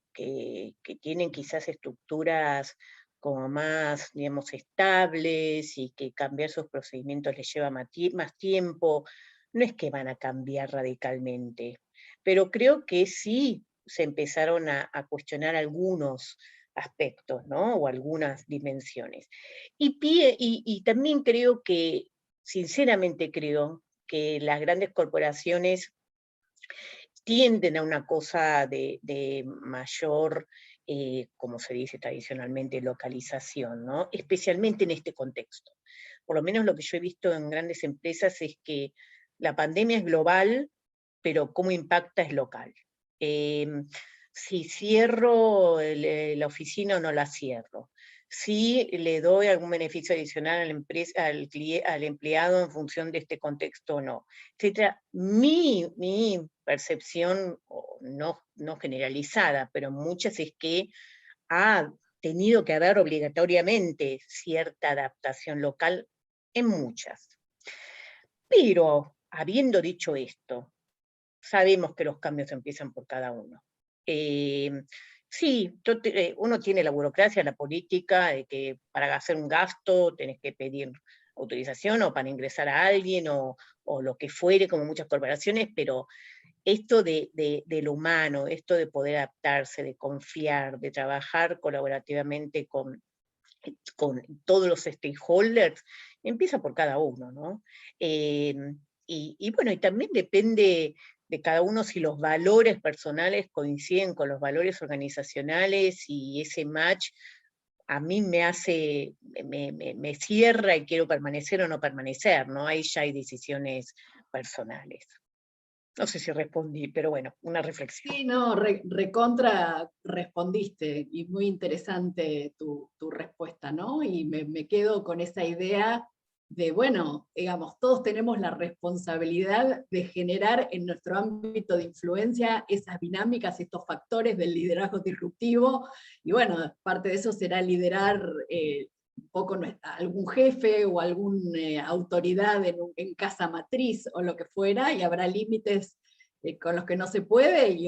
tienen quizás estructuras como más, digamos, estables y que cambiar sus procedimientos les lleva más tiempo, no es que van a cambiar radicalmente, pero creo que sí se empezaron a cuestionar algunos aspectos, ¿no? O algunas dimensiones. Y también creo que, sinceramente creo, que las grandes corporaciones tienden a una cosa de mayor, como se dice tradicionalmente, localización, ¿no? Especialmente en este contexto. Por lo menos lo que yo he visto en grandes empresas es que la pandemia es global, pero cómo impacta es local. Si cierro la oficina o no la cierro. Si le doy algún beneficio adicional a la empresa, al empleado en función de este contexto o no, etcétera. Mi percepción, no generalizada, pero muchas, es que ha tenido que haber obligatoriamente cierta adaptación local en muchas. Pero, habiendo dicho esto, sabemos que los cambios empiezan por cada uno. Sí, uno tiene la burocracia, la política, de que para hacer un gasto tenés que pedir autorización o para ingresar a alguien o lo que fuere, como muchas corporaciones, pero esto de lo humano, esto de poder adaptarse, de confiar, de trabajar colaborativamente con todos los stakeholders, empieza por cada uno, ¿no? Y bueno, y también depende de cada uno si los valores personales coinciden con los valores organizacionales y ese match a mí me cierra y quiero permanecer o no permanecer, ¿no? Ahí ya hay decisiones personales. No sé si respondí, pero bueno, una reflexión. Sí, no, recontra respondiste y muy interesante tu respuesta, ¿no? Y me quedo con esa idea de, bueno, digamos, todos tenemos la responsabilidad de generar en nuestro ámbito de influencia esas dinámicas, estos factores del liderazgo disruptivo, y bueno, parte de eso será liderar un poco algún jefe o alguna autoridad en casa matriz o lo que fuera, y habrá límites con los que no se puede,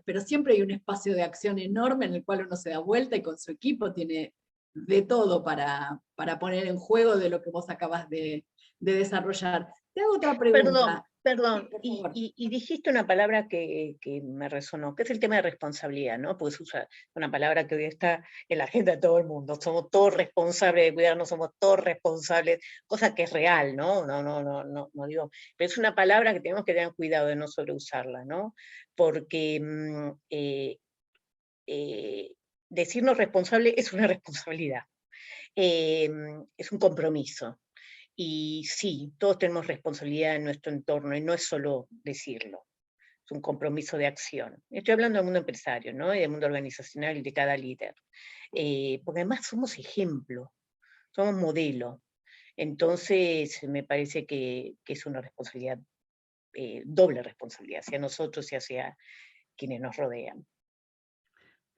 pero siempre hay un espacio de acción enorme en el cual uno se da vuelta y con su equipo tiene de todo para poner en juego de lo que vos acabas de desarrollar. Te hago otra Perdón, pregunta. Sí, perdón, por y, favor. y- y dijiste una palabra que me resonó, que es el tema de responsabilidad, ¿no? Porque se usa una palabra que hoy está en la agenda de todo el mundo. Somos todos responsables de cuidarnos, somos todos responsables, cosa que es real, ¿no? No digo, pero es una palabra que tenemos que tener cuidado de no sobreusarla, ¿no? Porque eh, decirnos responsable es una responsabilidad, eh, es un compromiso. Y sí, todos tenemos responsabilidad en nuestro entorno y no es solo decirlo, es un compromiso de acción. Estoy hablando del mundo empresario, ¿no? Y del mundo organizacional y de cada líder. Porque además somos ejemplo, somos modelo. Entonces, me parece que es una responsabilidad, doble responsabilidad, hacia nosotros y hacia quienes nos rodean.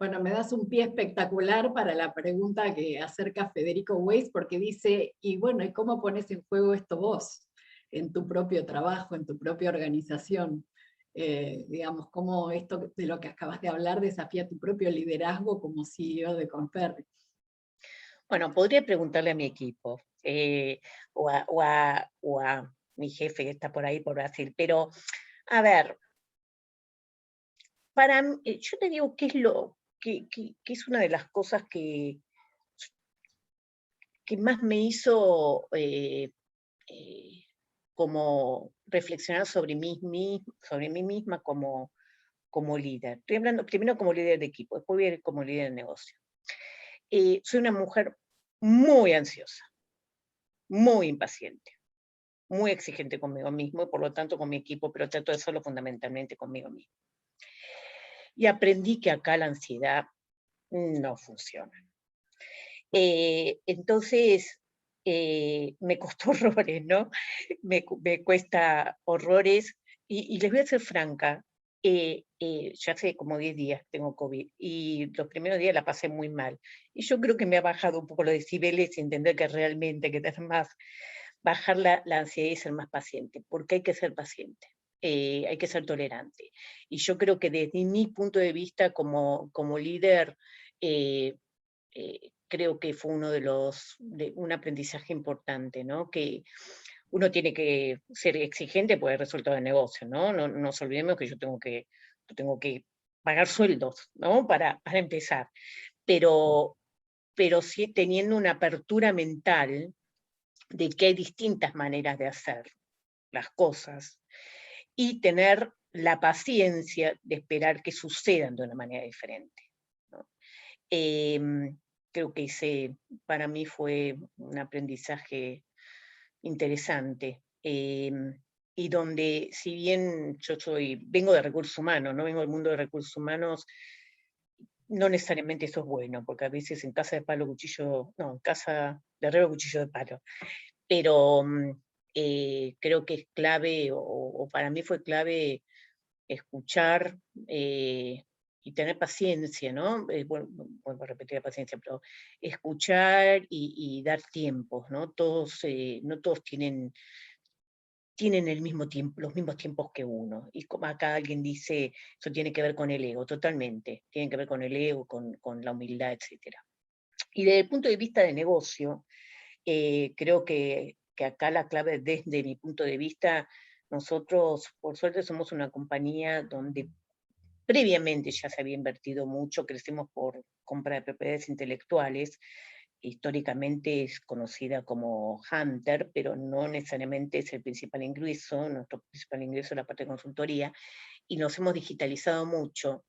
Bueno, me das un pie espectacular para la pregunta que acerca Federico Weiss, porque dice, y bueno, ¿y cómo pones en juego esto vos? En tu propio trabajo, en tu propia organización. Digamos, cómo esto de lo que acabas de hablar desafía tu propio liderazgo como CEO de Conferri. Bueno, podría preguntarle a mi equipo, o a mi jefe que está por ahí, por Brasil, pero, a ver, para yo te digo qué es que es una de las cosas que más me hizo como reflexionar sobre mí misma como líder. Estoy hablando primero como líder de equipo, después voy a ir como líder de negocio. Soy una mujer muy ansiosa, muy impaciente, muy exigente conmigo mismo y por lo tanto con mi equipo, pero trato de hacerlo fundamentalmente conmigo mismo. Y aprendí que acá la ansiedad no funciona. Entonces, me costó horrores, ¿no? Me cuesta horrores, y les voy a ser franca, ya hace como 10 días tengo COVID, y los primeros días la pasé muy mal. Y yo creo que me ha bajado un poco los decibeles y entender que realmente hay que tener más, bajar la ansiedad y ser más paciente, porque hay que ser paciente. Hay que ser tolerante. Y yo creo que desde mi punto de vista como líder, creo que fue un aprendizaje importante, ¿no? Que uno tiene que ser exigente por el resultado del negocio, ¿no? No nos olvidemos que yo tengo que pagar sueldos, ¿no? Para empezar. Pero sí teniendo una apertura mental de que hay distintas maneras de hacer las cosas y tener la paciencia de esperar que sucedan de una manera diferente, ¿no? Creo que para mí fue un aprendizaje interesante, y donde, si bien yo vengo de recursos humanos, no vengo del mundo de recursos humanos, no necesariamente eso es bueno, porque a veces en casa de palo, cuchillo, no, en casa de herrero, cuchillo de palo, pero creo que es clave, o para mí fue clave escuchar y tener paciencia, ¿no? Bueno, vuelvo a repetir la paciencia, pero escuchar y dar tiempos, ¿no? No todos tienen el mismo tiempo, los mismos tiempos que uno. Y como acá alguien dice, eso tiene que ver con el ego, totalmente. Tiene que ver con el ego, con la humildad, etc. Y desde el punto de vista de negocio, creo que acá la clave, desde mi punto de vista, nosotros, por suerte, somos una compañía donde previamente ya se había invertido mucho, crecimos por compra de propiedades intelectuales, históricamente es conocida como Hunter, pero no necesariamente es el principal ingreso, nuestro principal ingreso es la parte de consultoría, y nos hemos digitalizado mucho,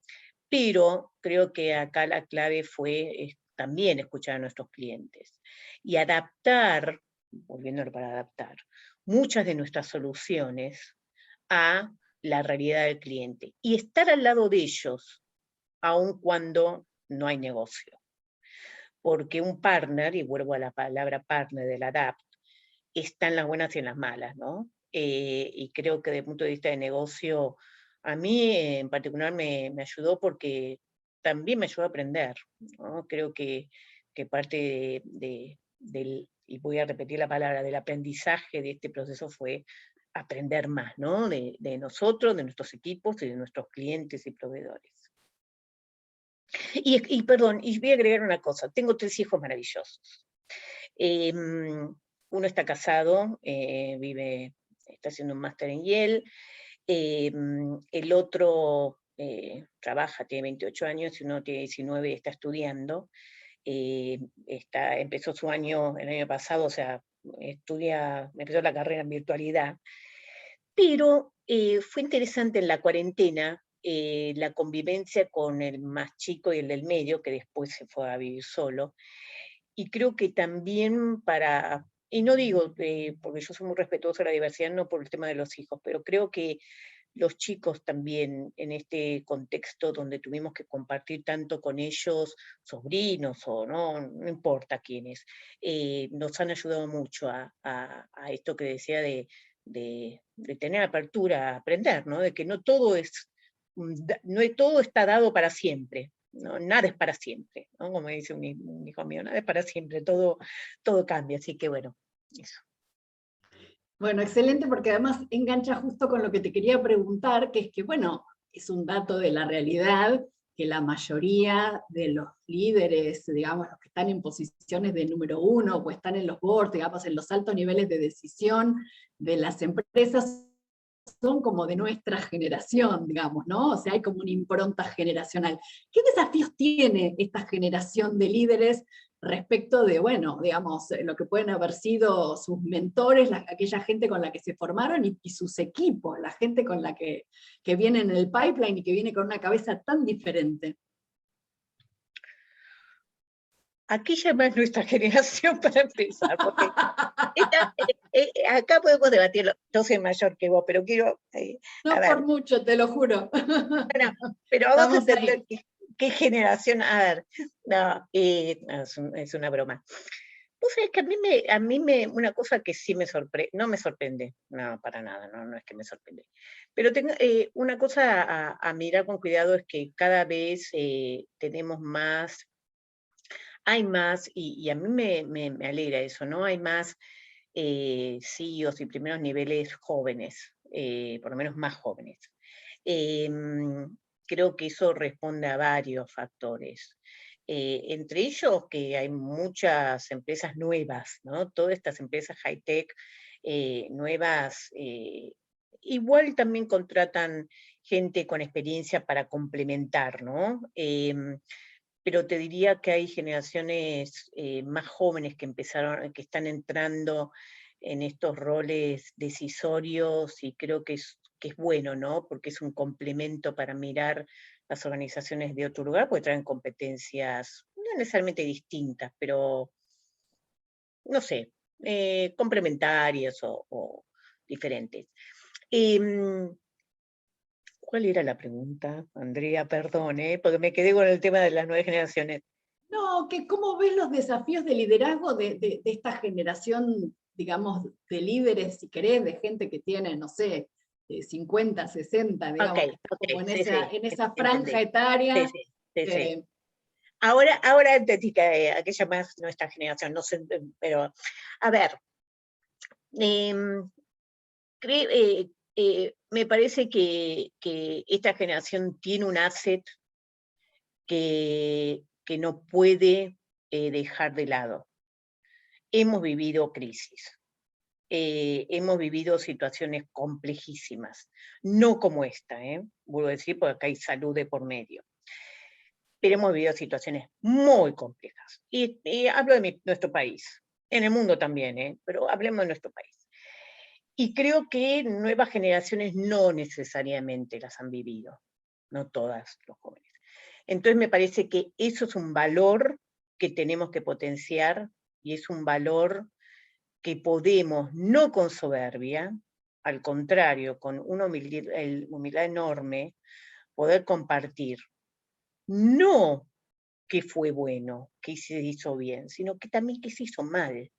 pero creo que acá la clave fue también escuchar a nuestros clientes y adaptar, volviéndolo para adaptar, muchas de nuestras soluciones a la realidad del cliente y estar al lado de ellos, aun cuando no hay negocio. Porque un partner, y vuelvo a la palabra partner de la ADAPT, está en las buenas y en las malas, ¿no? Y creo que desde el punto de vista de negocio, a mí en particular me ayudó porque también me ayudó a aprender, ¿no? Creo que parte y voy a repetir la palabra, del aprendizaje de este proceso fue aprender más, ¿no? De nosotros, de nuestros equipos y de nuestros clientes y proveedores. Perdón, y voy a agregar una cosa, tengo 3 hijos maravillosos. Uno está casado, está haciendo un máster en Yale, el otro trabaja, tiene 28 años, y uno tiene 19 y está estudiando. Empezó su año el año pasado, o sea, empezó la carrera en virtualidad, pero fue interesante en la cuarentena la convivencia con el más chico y el del medio, que después se fue a vivir solo, y creo que también y no digo, porque yo soy muy respetuosa de la diversidad, no por el tema de los hijos, pero creo que los chicos también en este contexto donde tuvimos que compartir tanto con ellos, sobrinos o no importa quiénes, nos han ayudado mucho a esto que decía de tener apertura a aprender, ¿no? De que no todo está dado para siempre. No, nada es para siempre, ¿no? Como dice un hijo mío, nada es para siempre, todo cambia, así que bueno, eso. Bueno, excelente, porque además engancha justo con lo que te quería preguntar, que es que, bueno, es un dato de la realidad, que la mayoría de los líderes, digamos, los que están en posiciones de número uno, o están en los boards, digamos, en los altos niveles de decisión de las empresas, son como de nuestra generación, digamos, ¿no? O sea, hay como una impronta generacional. ¿Qué desafíos tiene esta generación de líderes respecto de, bueno, digamos, lo que pueden haber sido sus mentores, aquella gente con la que se formaron y sus equipos, la gente con la que viene en el pipeline y que viene con una cabeza tan diferente? Aquí ya no es nuestra generación para empezar, porque acá podemos debatirlo. Yo soy mayor que vos, pero quiero... No a por ver, mucho, te lo juro. bueno, pero vamos a Estamos entender ahí. qué generación... A ver, no, no, es una broma. Vos sabés que una cosa que sí me sorprende, no me sorprende, no, para nada, no es que me sorprende, pero tengo, una cosa a mirar con cuidado es que cada vez tenemos más, hay más, y a mí me alegra eso, ¿no? Hay más CEOs y primeros niveles jóvenes, por lo menos más jóvenes. Creo que eso responde a varios factores. Entre ellos que hay muchas empresas nuevas, ¿no? Todas estas empresas high-tech nuevas, igual también contratan gente con experiencia para complementar, ¿no? Pero te diría que hay generaciones más jóvenes que están entrando en estos roles decisorios, y creo que es bueno, ¿no? Porque es un complemento para mirar las organizaciones de otro lugar, porque traen competencias no necesariamente distintas, pero, no sé, complementarias o diferentes. ¿Cuál era la pregunta, Andrea? Perdón, porque me quedé con el tema de las nuevas generaciones. No, que cómo ves los desafíos de liderazgo de esta generación, digamos, de líderes, si querés, de gente que tiene, no sé, 50, 60, Ok, digamos, que está ok, como sí, sí, en esa franja entendí. Sí, etaria. sí, sí, sí. eh, Ahora entendí que aquella más nuestra generación, no sé, pero, a ver, em, me parece que esta generación tiene un asset que no puede dejar de lado. Hemos vivido crisis. Hemos vivido situaciones complejísimas, no como esta, vuelvo a decir, porque acá hay salud de por medio, pero hemos vivido situaciones muy complejas. Y hablo de nuestro país, en el mundo también, pero hablemos de nuestro país. Y creo que nuevas generaciones no necesariamente las han vivido, no todas los jóvenes. Entonces me parece que eso es un valor que tenemos que potenciar, y es un valor que podemos, no con soberbia, al contrario, con una humildad enorme, poder compartir, no que fue bueno, que se hizo bien, sino que también que se hizo mal,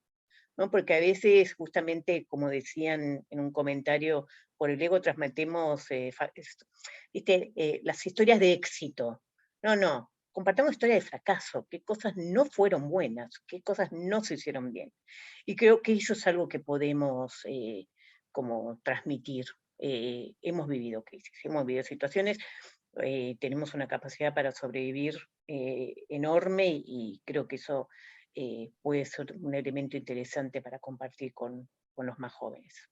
¿no? Porque a veces, justamente, como decían en un comentario, por el ego transmitimos las historias de éxito. No, compartamos historias de fracaso, qué cosas no fueron buenas, qué cosas no se hicieron bien. Y creo que eso es algo que podemos como transmitir. Hemos vivido crisis, hemos vivido situaciones, tenemos una capacidad para sobrevivir enorme, y creo que eso puede ser un elemento interesante para compartir con los más jóvenes.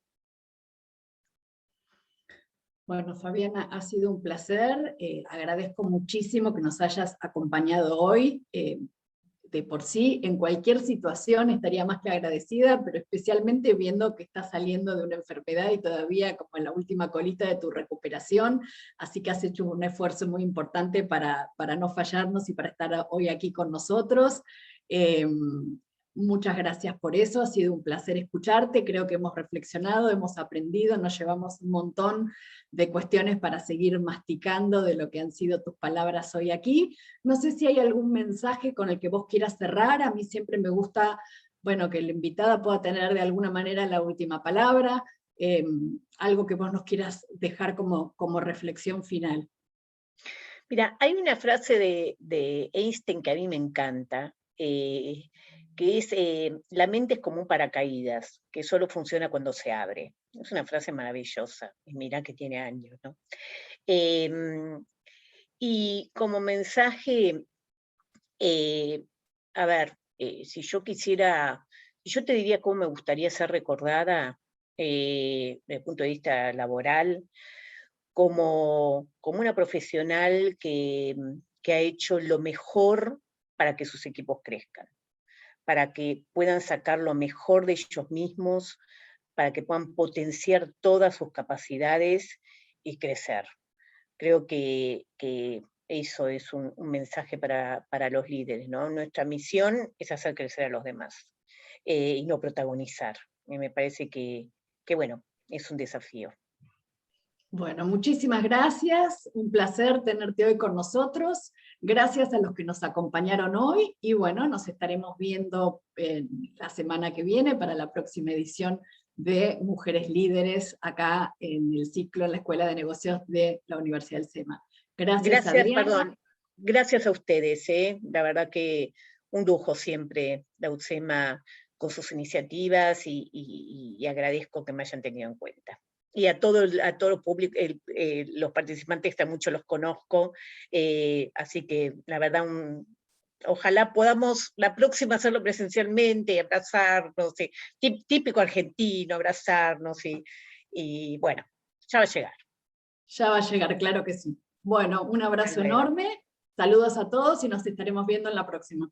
Bueno, Fabiana, ha sido un placer. Agradezco muchísimo que nos hayas acompañado hoy. De por sí, en cualquier situación estaría más que agradecida, pero especialmente viendo que estás saliendo de una enfermedad y todavía como en la última colita de tu recuperación, así que has hecho un esfuerzo muy importante para no fallarnos y para estar hoy aquí con nosotros. Muchas gracias por eso, ha sido un placer escucharte, creo que hemos reflexionado, hemos aprendido, nos llevamos un montón de cuestiones para seguir masticando de lo que han sido tus palabras hoy aquí. No sé si hay algún mensaje con el que vos quieras cerrar. A mí siempre me gusta, bueno, que la invitada pueda tener de alguna manera la última palabra, algo que vos nos quieras dejar como reflexión final. Mira, hay una frase de Einstein que a mí me encanta, que es, la mente es como un paracaídas, que solo funciona cuando se abre. Es una frase maravillosa, y mira que tiene años, ¿no? Y como mensaje, a ver, si yo quisiera, yo te diría cómo me gustaría ser recordada desde el punto de vista laboral, como una profesional que ha hecho lo mejor para que sus equipos crezcan, para que puedan sacar lo mejor de ellos mismos, para que puedan potenciar todas sus capacidades y crecer. Creo que eso es un mensaje para los líderes, ¿no? Nuestra misión es hacer crecer a los demás y no protagonizar. Y me parece que, bueno, es un desafío. Bueno, muchísimas gracias, un placer tenerte hoy con nosotros, gracias a los que nos acompañaron hoy, y bueno, nos estaremos viendo la semana que viene para la próxima edición de Mujeres Líderes, acá en el ciclo en la Escuela de Negocios de la Universidad del SEMA. Gracias, Adriana. Gracias a ustedes, la verdad que un lujo siempre la UTSEMA con sus iniciativas y agradezco que me hayan tenido en cuenta. Y a todo el público, los participantes que mucho los conozco, así que la verdad ojalá podamos la próxima hacerlo presencialmente, abrazarnos, típico argentino, abrazarnos y bueno, ya va a llegar. Ya va a llegar, claro que sí. Bueno, un abrazo enorme, saludos a todos y nos estaremos viendo en la próxima.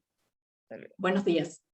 Buenos días.